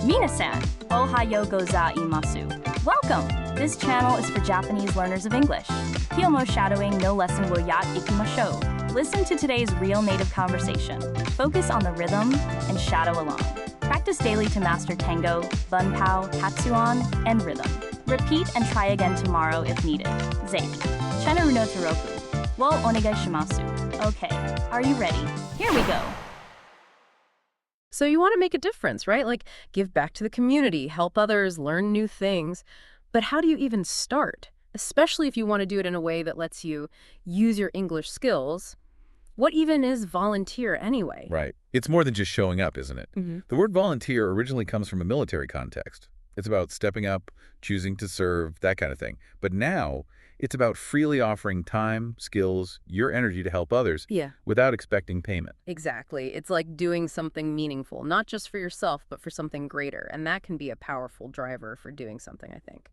Minasan, ohayo gozaimasu. Welcome! This channel is for Japanese learners of English. Kyomo shadowing no lesson will yat ikimashou. Listen to today's real native conversation. Focus on the rhythm and shadow along. Practice daily to master tango, bunpao, hatsuan, and rhythm. Repeat and try again tomorrow if needed. Zeiki. Chenaru no toroku. Wo onegai shimasu. Okay, are you ready? Here we go. So you want to make a difference, right? Like give back to the community, help others, learn new things. But how do you even start? Especially if you want to do it in a way that lets you use your English skills. What even is volunteer anyway? Right. It's more than just showing up, isn't it? The word volunteer originally comes from a military context. It's about stepping up, choosing to serve, that kind of thing. But now, it's about freely offering time, skills, your energy to help others without expecting payment. Exactly. It's like doing something meaningful, not just for yourself, but for something greater. And that can be a powerful driver for doing something, I think.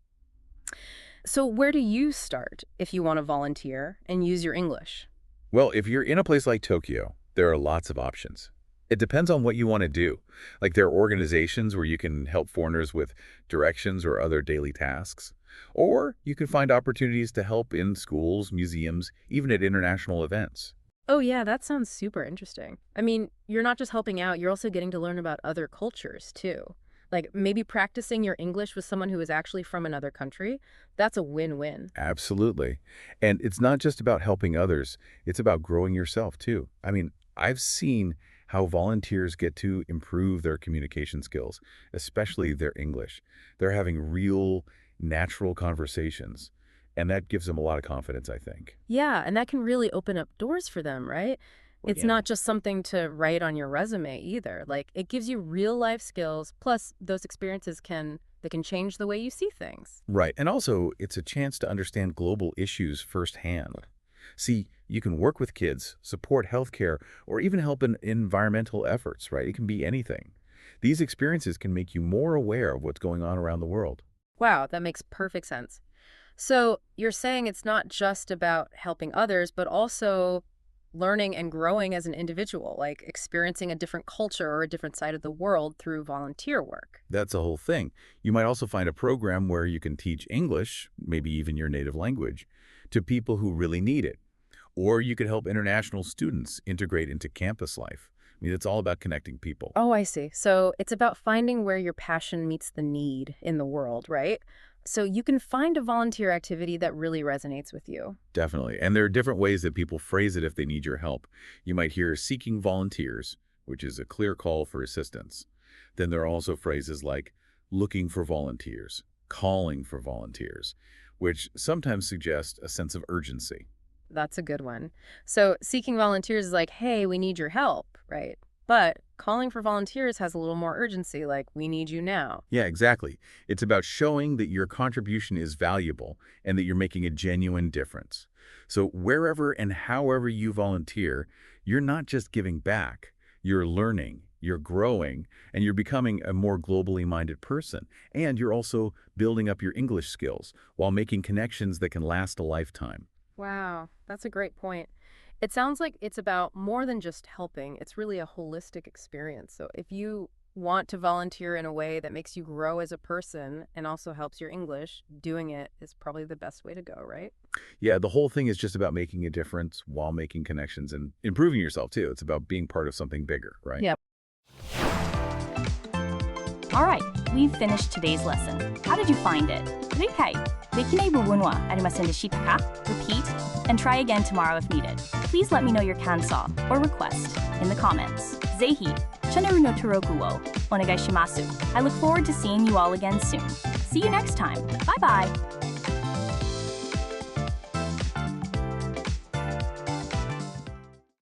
So where do you start if you want to volunteer and use your English? Well, if you're in a place like Tokyo, there are lots of options. It depends on what you want to do. Like there are organizations where you can help foreigners with directions or other daily tasks. Or you can find opportunities to help in schools, museums, even at international events. Oh yeah, that sounds super interesting. I mean, you're not just helping out, you're also getting to learn about other cultures too. Like maybe practicing your English with someone who is actually from another country. That's a win-win. Absolutely. And it's not just about helping others. It's about growing yourself too. I mean, I've seen how volunteers get to improve their communication skills, especially their English. They're having real, natural conversations, and that gives them a lot of confidence, I think. Yeah, and that can really open up doors for them, right? It's not just something to write on your resume either. Like it gives you real life skills, plus those experiences can change the way you see things. Right, and also it's a chance to understand global issues firsthand. See, you can work with kids, support healthcare, or even help in environmental efforts, right? It can be anything. These experiences can make you more aware of what's going on around the world. Wow, that makes perfect sense. So you're saying it's not just about helping others, but also learning and growing as an individual, like experiencing a different culture or a different side of the world through volunteer work. That's the whole thing. You might also find a program where you can teach English, maybe even your native language, to people who really need it. Or you could help international students integrate into campus life. I mean, it's all about connecting people. Oh, I see. So it's about finding where your passion meets the need in the world, right? So you can find a volunteer activity that really resonates with you. Definitely. And there are different ways that people phrase it if they need your help. You might hear seeking volunteers, which is a clear call for assistance. Then there are also phrases like looking for volunteers, calling for volunteers, which sometimes suggest a sense of urgency. That's a good one. So seeking volunteers is like, hey, we need your help, right? But calling for volunteers has a little more urgency, like, we need you now. Yeah, exactly. It's about showing that your contribution is valuable and that you're making a genuine difference. So wherever and however you volunteer, you're not just giving back. You're learning, you're growing, and you're becoming a more globally minded person. And you're also building up your English skills while making connections that can last a lifetime. Wow, that's a great point. It sounds like it's about more than just helping. It's really a holistic experience. So if you want to volunteer in a way that makes you grow as a person and also helps your English, doing it is probably the best way to go, right? Yeah, the whole thing is just about making a difference while making connections and improving yourself too. It's about being part of something bigger, right? Yep. All right, we've finished today's lesson. How did you find it? 理解できない部分はありませんでしたか? Repeat and try again tomorrow if needed. Please let me know your kansa or request in the comments. ぜひチャンネルの登録をお願いします. I look forward to seeing you all again soon. See you next time. Bye bye.